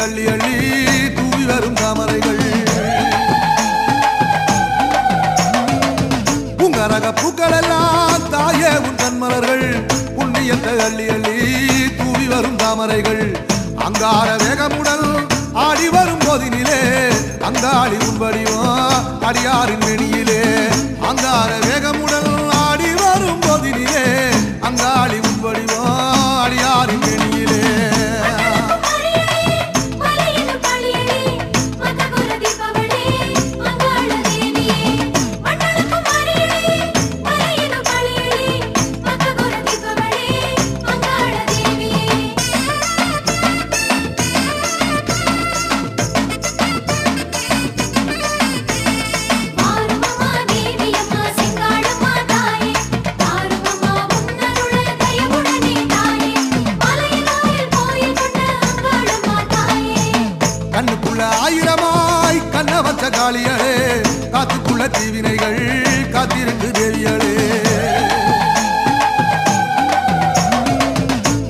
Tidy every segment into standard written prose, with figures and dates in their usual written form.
அள்ளி அள்ளி தூவி வரும் தாமரைகள் உங்கரக பூக்கள் எல்லாம் தாயே உன் கண்மலர்கள் புண்ணியத்தை அள்ளி அள்ளி தூவி வரும் தாமரைகள் அங்கார வேகமுடல் ஆடி வரும் போதினிலே அங்காளி உன்படிவம் அடியாரின் வெளியிலே அங்கார வேகமுடல் ஆடி வரும் போதினிலே அங்காளி உன்படிவம் அடியாரின் வெளியிலே ஆயிரமாய் கண்ண வச்ச காளியளே காத்துக்குள்ள தீவினைகள் காத்திருந்து தேவியளே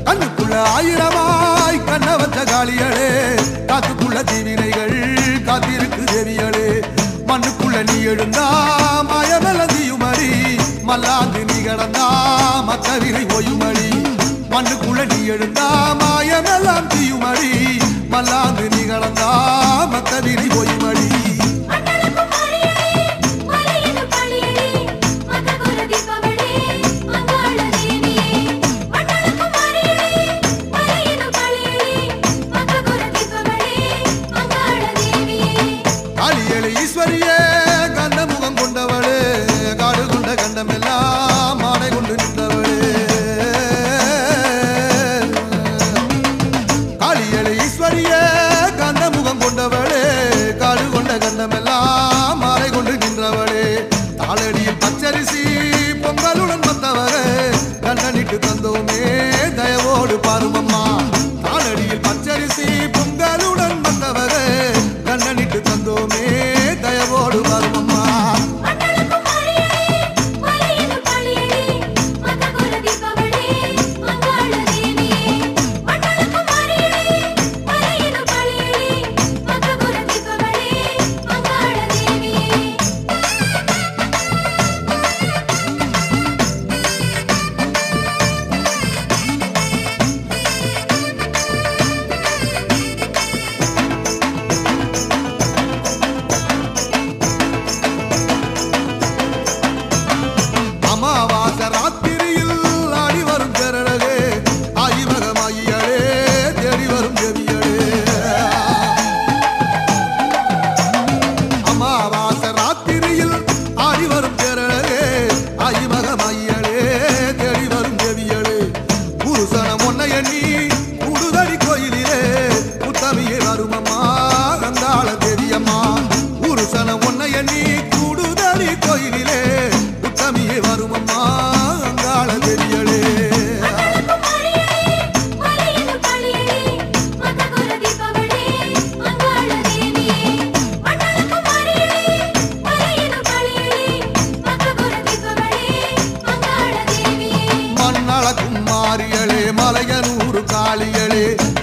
கண்ணுக்குள்ள ஆயிரமாய் கண்ண வச்ச காளியளே காத்துக்குள்ள தீவினைகள் காத்திருக்கு தேவியளே மண்ணுக்குள்ள நீ எழுந்தா மாயமெலந்தியுமடி மல்லாந்து நீ கடந்தா மக்கவினை ஓயுமடி மண்ணுக்குள்ள நீ எழுந்தா மாயமெல்லாம் தீயுமடி மல்லாந்து நீ கடந்தா மக்கவினை ஓயுமடி காளியளே ஈஸ்வரியே கண்ட முகம் கொண்டவளே காடு கொண்ட கண்டமெல்லாம் மாடை கொண்டு நின்றவளே காளியளே ஈஸ்வரியே கண்ட முகம் கொண்டவளே காடு கொண்ட கண்டமெல்லாம் மாலை கொண்டு நின்றவளே தாளடியில் பச்சரிசி பொங்கலுடன் வந்தவரே கண்ணனிட்டு தந்தோமே தயவோடு பாருமம்மா தாளடியில் பச்சரிசி பொங்கலுடன் வந்தவரே கண்ணனிட்டு தந்தோமே தயவோடு பாருமம்மா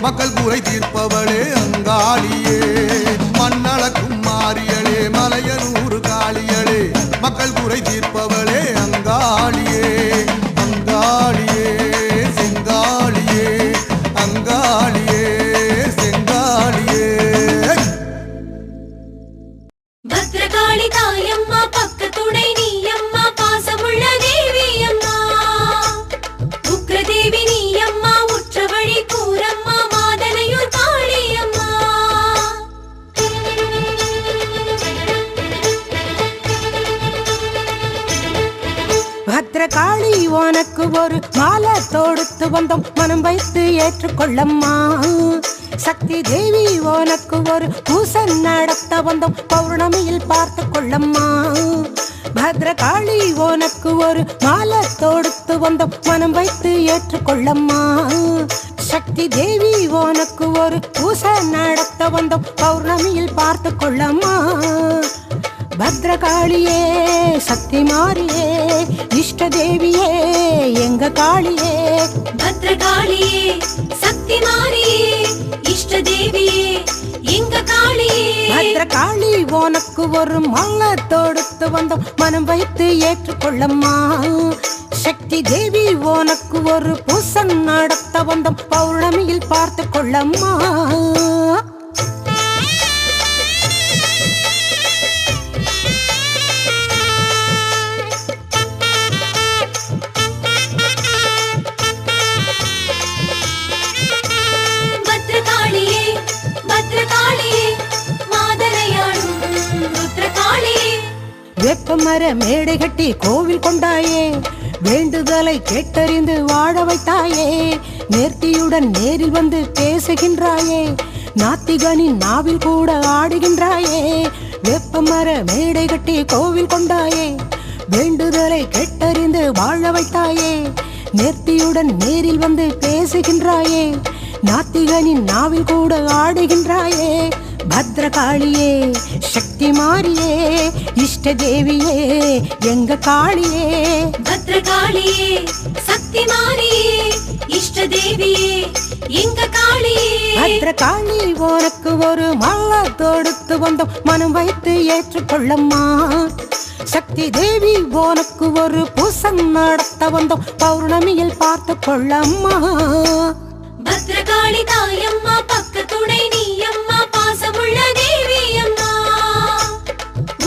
மக்கள் குறை தீர்ப்பவளே அங்காளியே மண்ணளக்கும் மாறியளே மலையனூறு காளியளே மக்கள் குறை தீர்ப்பவளே அங்காளியே அங்காளியே செங்காளியே அங்காளியே செங்காளியே பத்ரகாளி தாயம்மா பக்க துணை நீயம்மா பாசமுள்ள தேவி அம்மா உக்ர தேவி நீயம்மா உற்ற வழி கூறம்மா மாதனையூர் காளியம்மா பத்ரகாளி உனக்கு ஒரு மாலை தொடுத்து வந்தோம் மனம் வைத்து ஏற்றுக்கொள்ளம்மா சக்தி தேவி உனக்கு ஒரு பூசன் நடத்த வந்தோம் பௌர்ணமியில் பார்த்து கொள்ளம்மா பத்ரகாளி உனக்கு ஒரு மாலை தொடுத்து வந்தோம் மனம் வைத்து ஏற்றுக்கொள்ளம்மா சக்தி தேவி உனக்கு ஒரு பூசன் நடத்த வந்தோம் பௌர்ணமியில் பார்த்து கொள்ளம்மா பத்ரகாளியே சக்தி மாரியே இஷ்ட தேவியே எங்க காளியே பத்ரகாளியே சக்தி மாரியே இஷ்ட தேவியே உனக்கு ஒரு மாலை தொடுத்து வந்தோம் மனம் வைத்து ஏற்றுக்கொள்ளம்மா சக்தி தேவி உனக்கு ஒரு பூசம் நடத்த வந்தோம் பௌர்ணமியில் பார்த்து கொள்ளம்மா பத்ரகாளியே பத்ரகாளியே மாதனையாடும் ருத்ரகாளியே வேப்பமர மேடை கட்டி கோவில் கொண்டாயே வேண்டுதலை கேட்டறிந்து வாழ வைத்தாயே நேர்த்தியுடன் நேரில் வந்து பேசுகின்றாயே நாத்திகனின் நாவில் கூட ஆடுகின்றாயே வேப்பமர மேடை கட்டி கோவில் கொண்டாயே வேண்டுதலை கேட்டறிந்து வாழ வைத்தாயே நேர்த்தியுடன் நேரில் வந்து பேசுகின்றாயே நாத்திகனின் நாவில் கூட ஆடுகின்றாயே பத்ரகாளியே சக்தி மாரியே இஷ்ட தேவியே எங்க காளியே பத்ரகாளியே சக்தி மாரியே இஷ்ட தேவியே எங்க காளியே பத்ரகாளி உனக்கு ஒரு மாலை தொடுத்து வந்தோம் மனம் வைத்து ஏற்றுக்கொள்ளம்மா சக்தி தேவி உனக்கு ஒரு பூசம் நடத்த வந்தோம் பௌர்ணமியில் பார்த்து கொள்ளம்மா பத்ரகாளி தாயம்மா பக்க துணை நீயம்மா பாசமுள்ள தேவி அம்மா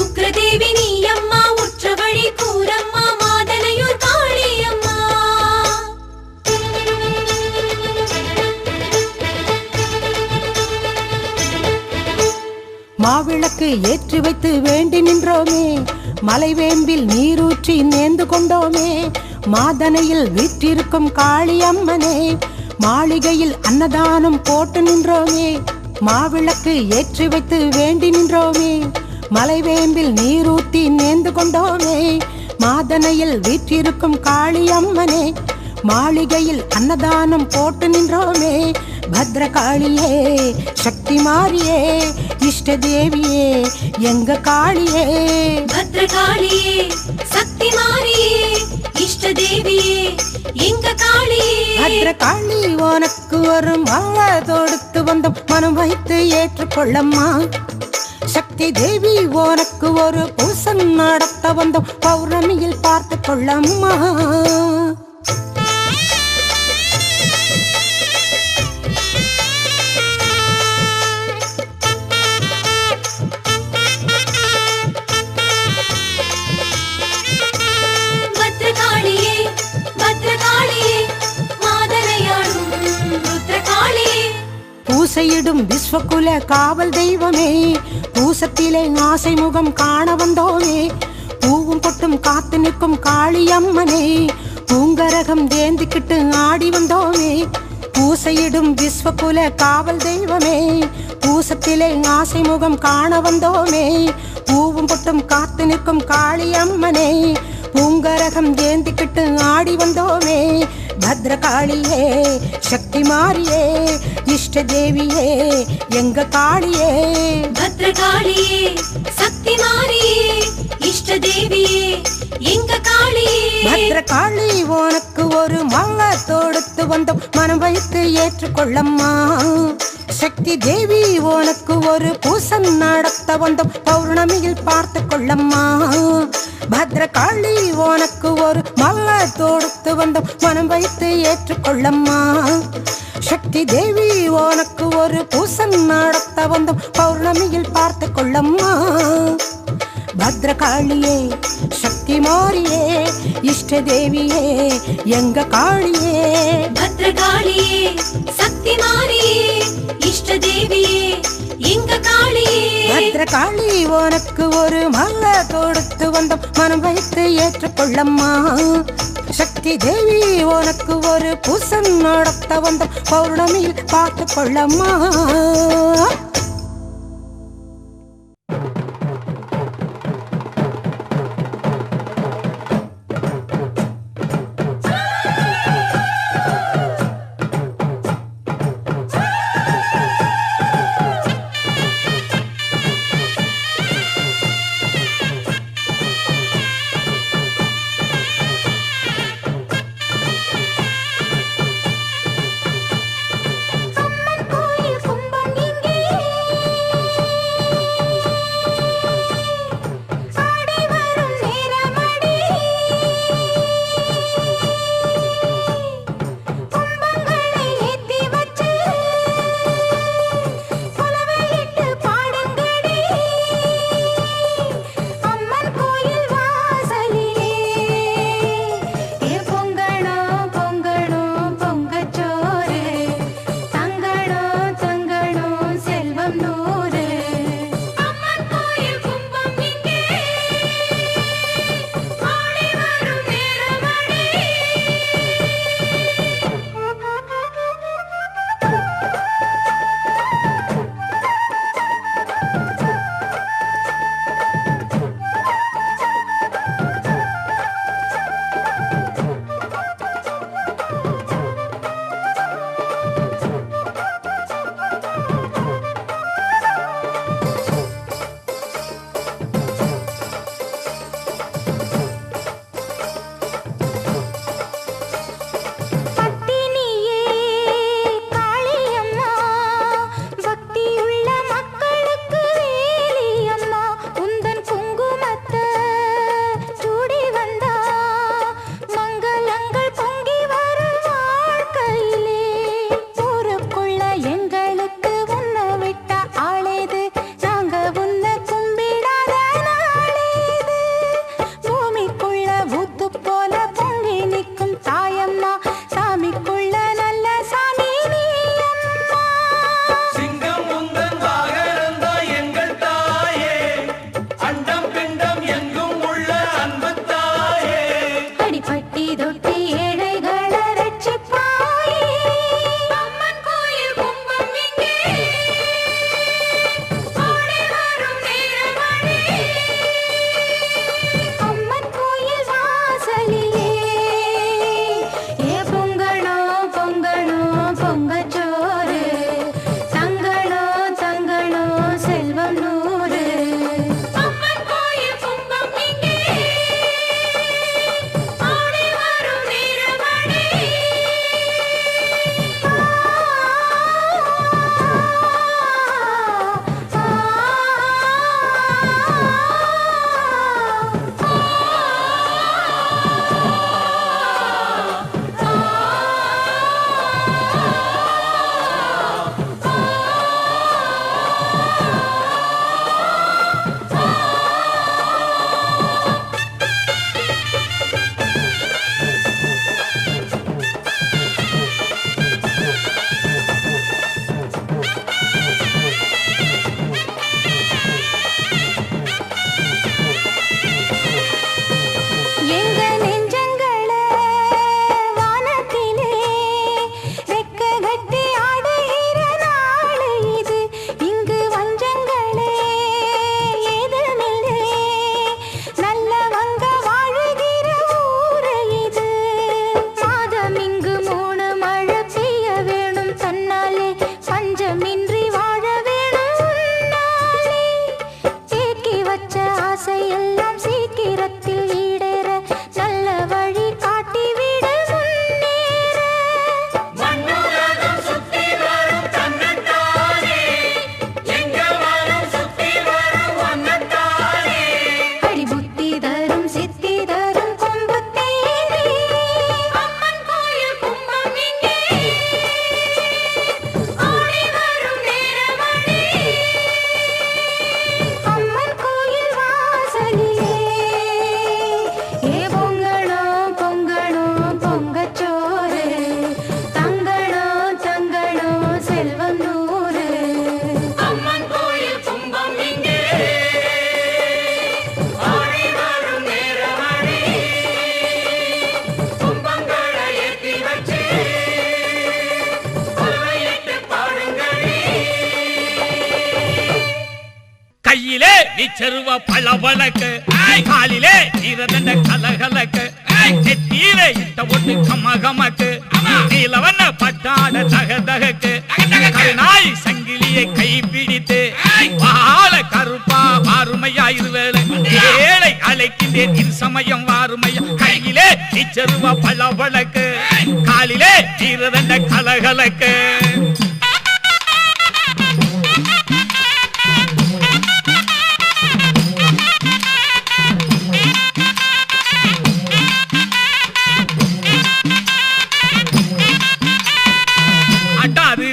உக்ரதேவி நீயம்மா உற்ற வழி கூறம்மா மாதனையூர் காளியம்மா மாவிளக்கு ஏற்றி வைத்து வேண்டி நின்றோமே மலைவேம்பில் நீரூற்றி நேர்ந்து கொண்டோமே மாதனையில் வீற்றிருக்கும் காளியம்மனே மாளிகையில் அன்னதானம் போட்டு நின்றோமே மாவிளக்கு ஏற்றி வைத்து வேண்டி நின்றோமே மலைவேம்பில் நீரூத்தி நேர்ந்து கொண்டோமே மாதனையில் வீற்றிருக்கும் காளியம்மனே மாளிகையில் அன்னதானம் போட்டு நின்றோமே பத்ரகாளியே சக்தி மாரியே இஷ்ட தேவியே எங்க காளியே பத்ரகாளியே சக்தி மாரியே இஷ்ட தேவியே எங்க காளியே பத்ரகாளி உனக்கு ஒரு மாலை தொடுத்து வந்தோம் மனம் வைத்து ஏற்றுக்கொள்ளம்மா சக்தி தேவி உனக்கு ஒரு பூசம் நடத்த வந்தோம் பௌர்ணமியில் பார்த்து கொள்ளம்மா பத்ரகாளியே பத்ரகாளியே மாதனையாடும் ருத்ரகாளியே பூசையிடும் விஸ்வகுல காவல் தெய்வமே பூசத்திலே ஆசை முகம் காண வந்தோமே பூவும் பொட்டும் காத்து நிற்கும் காளியம்மனே பூங்கரகம் ஏந்திக்கிட்டு ஆடி வந்தோமே பூசையிடும் விஸ்வகுல காவல் தெய்வமே பூசத்திலே ஆசை முகம் காண வந்தோமே பூவும் பொட்டும் காத்து நிற்கும் காளியம்மனே பூங்கரகம் ஏந்திக்கிட்டு ஆடி வந்தோமே பத்ரகாளியே சக்தி மாரியே இஷ்ட தேவியே எங்க காளியே பத்ரகாளியே சக்தி மாரியே இஷ்ட தேவியே எங்க காளியே பத்ரகாளி உனக்கு ஒரு மாலை தொடுத்து வந்தோம் மனம் வைத்து ஏற்றுக்கொள்ளம்மா சக்தி தேவி உனக்கு ஒரு பூசம் நடத்த வந்தோம் பௌர்ணமியில் பார்த்து கொள்ளம்மா பத்ரகாளி உனக்கு ஒரு மாலை தொடுத்து வந்தோம் மனம் வைத்து ஏற்றுக்கொள்ளம்மா சக்தி தேவி உனக்கு ஒரு பூசம் நடத்த வந்தோம் பௌர்ணமியில் பார்த்து கொள்ளம்மா பத்ரகாளியே சக்தி மாரியே இஷ்ட தேவியே எங்க காளியே பத்ரகாளியே சக்தி மாரியே இஷ்ட தேவியே எங்க காளியே பத்ரகாளி உனக்கு ஒரு மாலை தொடுத்து வந்தோம் மனம் வைத்து ஏற்றுக்கொள்ளம்மா சக்தி தேவி உனக்கு ஒரு பூசம் நடத்த வந்தோம் பௌர்ணமியில் பார்த்து கொள்ளம்மா கோயில் கும்பம் இங்கே நிச்சருவ பளபளக்கு காலிலே ஈரதண்ட கலகலக்கு நெத்தியிலே இட்ட ஒட்டு கமகமக்கு நீலவண்ண பட்டாட தகதகக்கு நாய் சங்கிலியை கை பிடித்து வாழ கருப்பா வாருமையா இருவேளை ஏழை அழைக்கின்றேன் இரு சமயம் வாருமையா கையிலே நிச்சருவ பளபளக்கு காலிலே ஈரதண்ட கலகலக்கு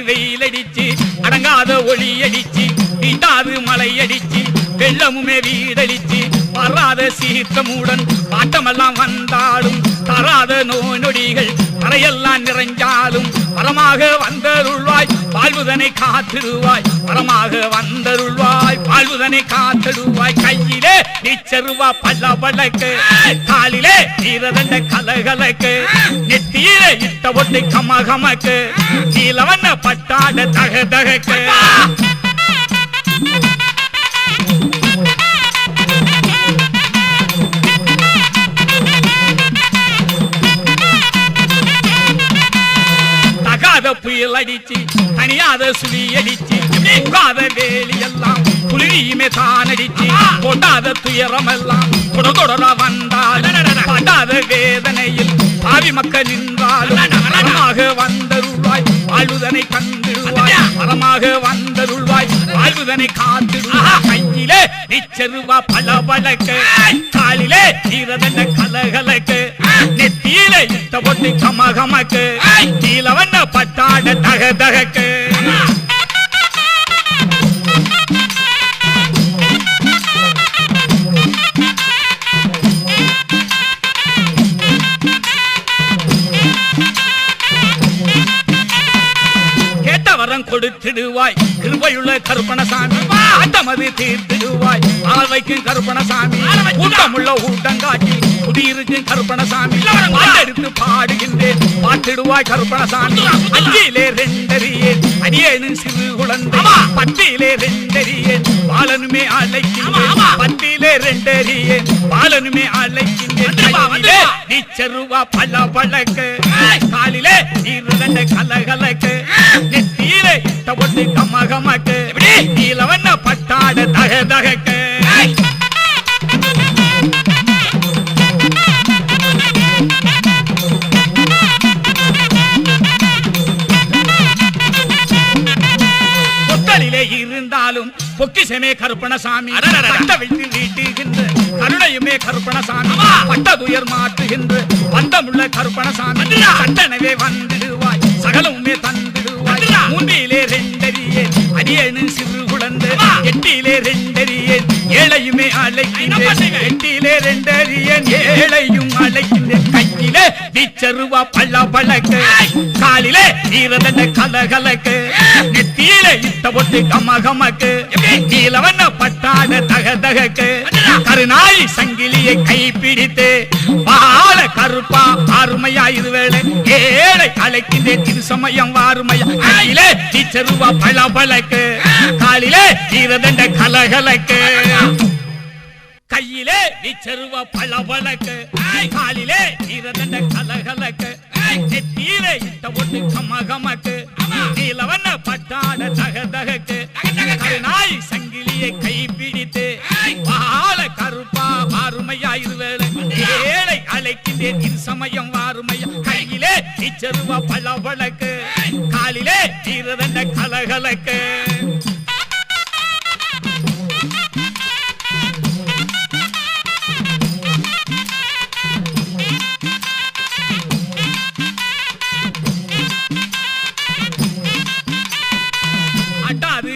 வெயில் அடிச்சு அடங்காத ஒளி அடிச்சு வீட்டாது மலை அடிச்சு வெள்ளமுமே வீடடிச்சு வராத சீற்றமுடன் பாட்டமெல்லாம் வந்தாலும் தராத நோய் நொடிகள் தரையெல்லாம் நிறைஞ்சாலும் வரமாக வந்தருள்வாய் வாழ்வுதனை காத்திடுவாய் வரமாக வந்தருள்வாய் வாழ்வுதனை காத்திடுவாய் கையிலே நிச்சருவா பளபளக்கு காலிலே ஈரதண்ட கலகலக்கு நெத்தியிலே இட்ட ஒட்டு கமகமக்கு நீலவண்ண பட்டாட தகதகக்கு புயல் அடிச்சு தனியாத சுழி அடிச்சு வேலி எல்லாம் புலியுமே தான் அடிச்சு கொண்டாத துயரம் எல்லாம் தொடர வந்தால் படாத வேதனையில் பாவி மக்கள் நின்றாலும் வரமாக வந்தருள்வாய் வாழ்வுதனை கண்டிடுவாய் வரமாக வந்தருள்வாய் வாழ்வுதனை காத்திடுவாய் கையிலே நிச்சருவா பளபளக்கு காலிலே ஈரதண்ட கலகலக்கு நெத்தியிலே இட்ட ஒட்டு கமகமக்கு நீலவண்ண பட்டாட தகதகக்கு கேட்டவரம் கொடுத்திடுவாய் கிருபையுள்ள கருப்பணசாமி ஆட்டமது தீர்த்திடுவாய் ஆழ்வைக்கும் கருப்பணசாமி ஊட்டமுள்ள ஊட்டங்காட்டி குடியிருக்கும் கருப்பணசாமி எடுத்து பாடுகின்றேன் பாட்டிடுவாய் கருப்பணசாமி அஞ்சிலே ரெண்டறியேன் அடியேனும் சிறு குழந்தை பட்டியிலே ரெண்டறியேன் பாலனுமே அழைக்கின்றேன் பட்டியிலே ரெண்டறியேன் பாலனுமே அழைக்கின்றேன் நிச்சருவா பளபளக்கு காலிலே ஈரதண்ட கலகலக்கு நெத்தியிலே இட்ட ஒட்டு கமகமக்கு நீலவண்ண பட்டாட தகதகக்கு இருந்தாலும் பொக்கிசமே கருப்பணசாமி வைத்து வீட்டுகின்ற கருணையுமே கருப்பணசாமி பட்டதுயர் மாற்றுகின்ற பந்தமுள்ள கருப்பணசாமி சட்டனவே வந்திடுவாய் சகலமுமே தந்திடுவாய் மூன்றிலே ரெண்டறியேன் அடியேனும் சிறு குழந்தை எட்டிலே ரெண்டறியேன் ஏழையுமே அழைக்கின்றேன் எட்டிலே ரெண்டறியேன் ஏழையும் அழைக்கின்றேன் கையிலே நிச்சருவா பளபளக்கு காலிலே ஈரதண்ட கலகலக்கு நெத்தியிலே இட்ட ஒட்டு கமகமக்கு நீலவண்ண பட்டாட தகதகக்கு கருநாய் சங்கிலியை கை பிடித்து வாழ கருப்பா ஆறுமையா இருவேளை ஏழை அழைக்கின்றேன் இரு சமயம் வாருமையா கையிலே நிச்சருவா பளபளக்கு காலிலே ஈரதண்ட கலகலக்கு கையிலே நிச்சருவ பளபளக்கு காலிலே ஈரதண்ட கலகலக்கு நெத்தியிலே இட்ட ஒட்டு கமகமக்கு நீலவண்ண பட்டாட தகதகக்கு நாய் சங்கிலியை கை பிடித்து வாழ கருப்பா வாருமையா இருவேளை ஏழை அழைக்கின்றேன் இரு சமயம் வாருமையா கையிலே நிச்சருவ பளபளக்கு காலிலே ஈரதண்ட கலகலக்கு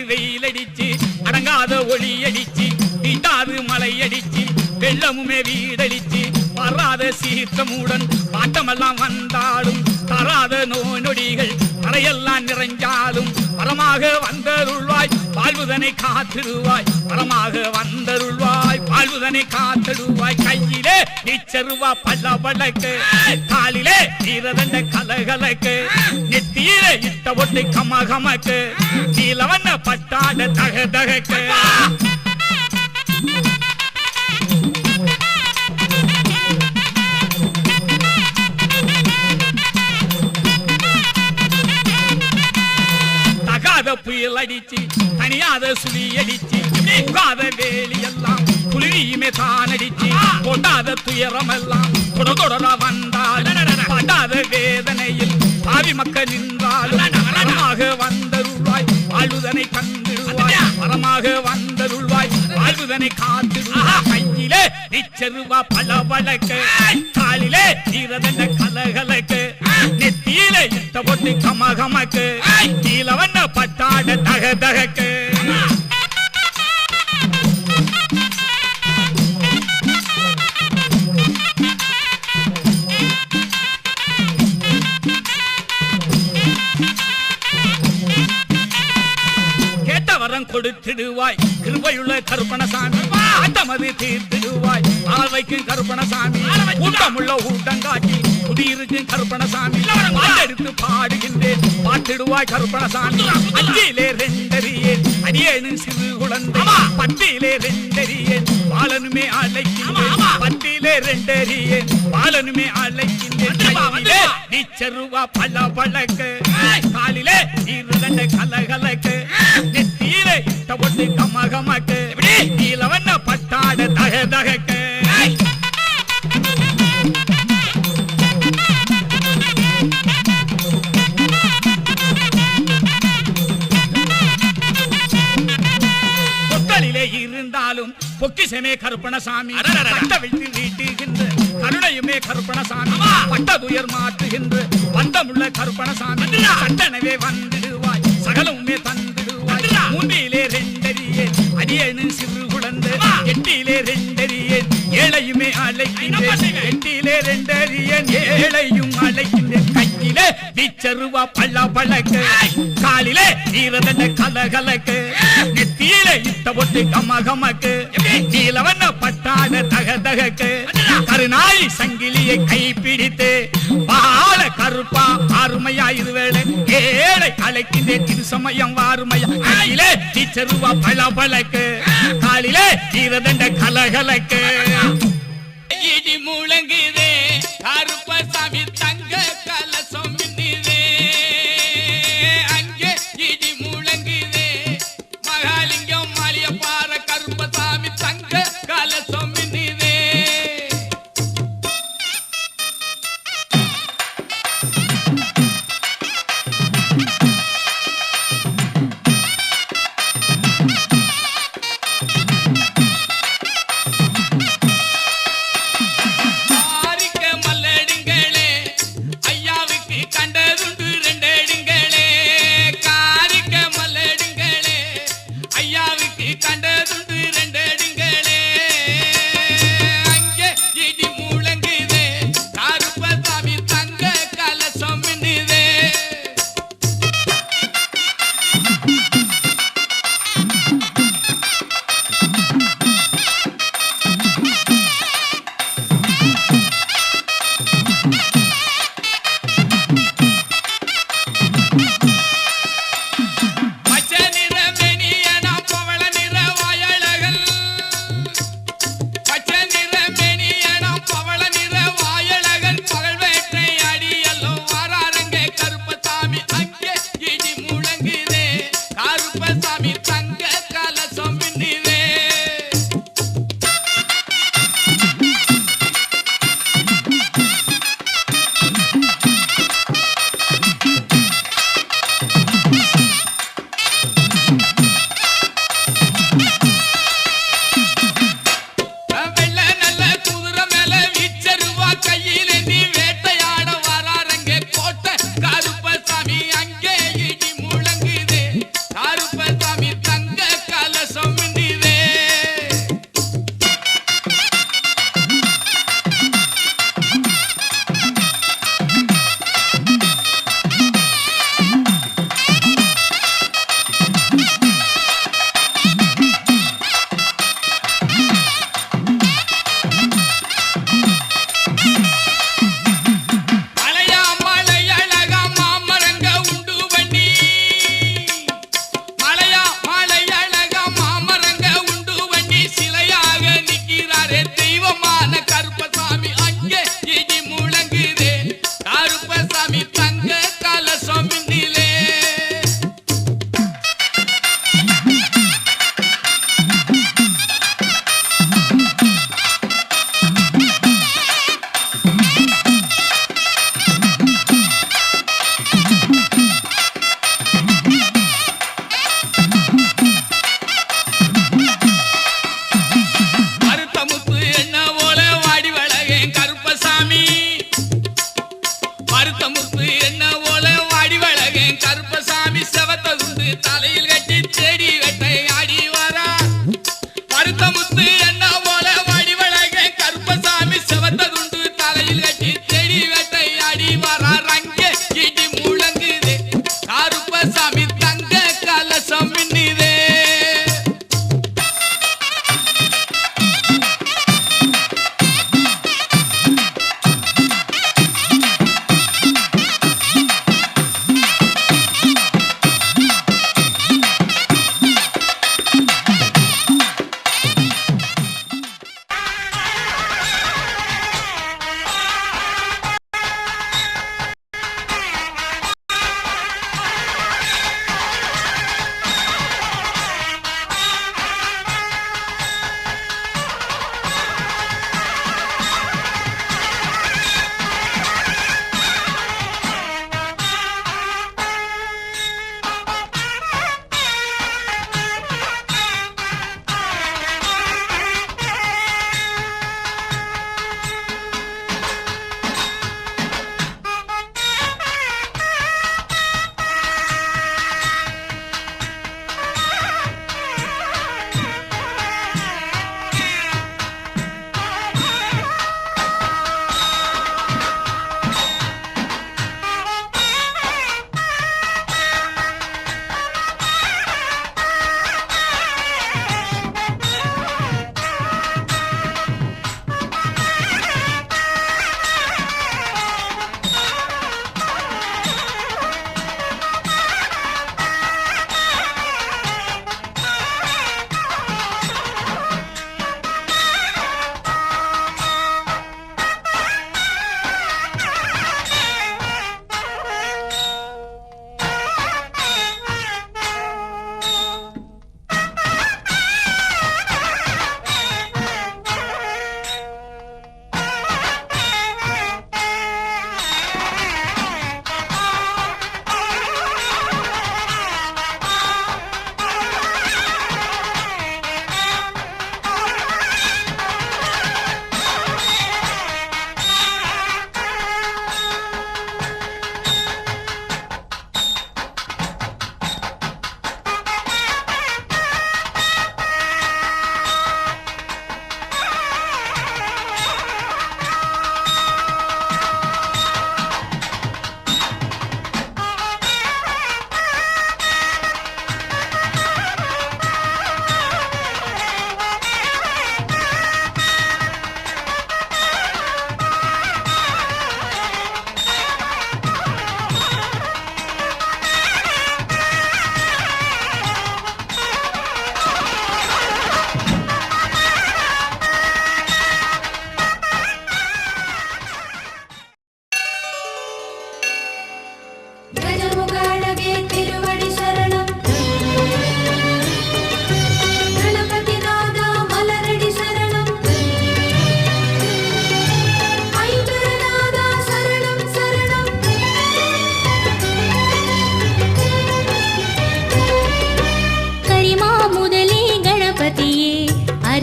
வெயில் அடிச்சு அடங்காத ஒளி அடிச்சு வீட்டாது மலை அடிச்சு வெள்ளமுமே வீடடிச்சு வராத சீற்றமுடன் பாட்டமெல்லாம் வந்தாலும் தராத நோய் நொடிகள் தரையெல்லாம் நிறைஞ்சாலும் வரமாக வந்தருள்வாய் வாழ்வுதனை காத்திடுவாய் வரமாக வந்தருள்வாய் வாழ்வுதனை காத்திடுவாய் கையிலே நிச்சருவா பளபளக்கு காலிலே ஈரதண்ட கலகலக்கு நெத்தியிலே இட்ட ஒட்டு கமகமக்கு நீலவண்ண பட்டாட தகதகக்கு புயல் அடிச்சு தனியாத சுழி அடிச்சு புகாத வேலி எல்லாம் புலியுமே தான் அடிச்சு கொண்டாத துயரம் எல்லாம் தொடர வந்தால் படாத வேதனையில் பாவி மக்கள் நின்றால் வரமாக வந்தருள்வாய் வாழ்வுதனை கண்டிடுவாய் வரமாக வந்தருள்வாய் வாழ்வுதனை காத்திடுவாய் கையிலே நிச்சருவா பல வழக்கு காலிலே ஈரதண்ட கலகலக்கு நெத்தியிலே இட்ட பொட்டு கமகமக்கு கீழவண்ண பட்டாட தக தகக்கு கொடுத்திடுவாய் கிருபையுள்ள கருப்பணசாமி ஆட்டமது தீர்த்திடுவாய் ஆழ்வைக்கும் கருப்பணசாமி ஊட்டமுள்ள ஊட்டங்காட்டி குடியிருக்கும் கருப்பணசாமி எடுத்து பாடுகின்றேன் பாட்டிடுவாய் கருப்பணசாமி அஞ்சிலே ரெண்டறியேன் அடியேனும் சிறு குழந்தை பட்டியிலே ரெண்டறியேன் பாலனுமே அழைக்கின்றேன் பட்டியிலே ரெண்டறியேன் பாலனுமே அழைக்கின்றேன் நீச்சருவா பல பழக்கு காலிலே இருதண்ட கலகலக்கு நெத்தியிலே இட்ட பொட்டு கமகமக்கு நீலவண்ண பட்டாட தக தகக்கு பொத்தலிலே இருந்தாலும் பொக்கிசமே கருப்பணசாமி பட்ட வைத்து நீட்டுகின்ற கருணையுமே கருப்பணசாமி பட்டதுயர் மாற்றுகின்ற பந்தமுள்ள கருப்பணசாமி சட்டனவே வந்திடுவாய் சகலமுமே தந்திடுவாய் மூன்றிலே ரெண்டறியேன் அடியேனும் சிறு குழந்தை எட்டிலே ரெண்டறியேன் ஏழையுமே அழைக்கின்றேன் எட்டிலே ரெண்டறியேன் ஏழையும் அழைக்கின்றேன் கையிலே வீச்சருவா பள்ள பழக்கு காலிலே ஈரதண்ட கலகலக்கு நெத்தியிலே இட்ட பொட்டு கமகமக்கு நீலவண்ண பட்டாட தக தகக்கு கருநாய் சங்கிலியை கைப்பிடித்து வாழ கருப்பா அருமையா இதுவேளை ஏழை அழைக்கின்றேன் இது சமயம் வாருமையா கையிலே வீச்சருவா பள்ள பழக்கு காலிலே ஈரதண்ட கலகலக்கு இடி முழங்குதே கருப்பசாமி தங்க கலசம் மின்னுதே அங்கே இடி முழங்குதே மகாலிங்கம் மாலிய பார கருப்பசாமி தங்க கலசம் மின்னுதே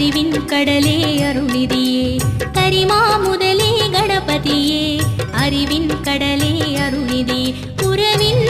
அறிவின் கடலே அருள்நிதியே கரிமாமுதலே கணபதியே அறிவின் கடலே அருள்நிதியே உறவின்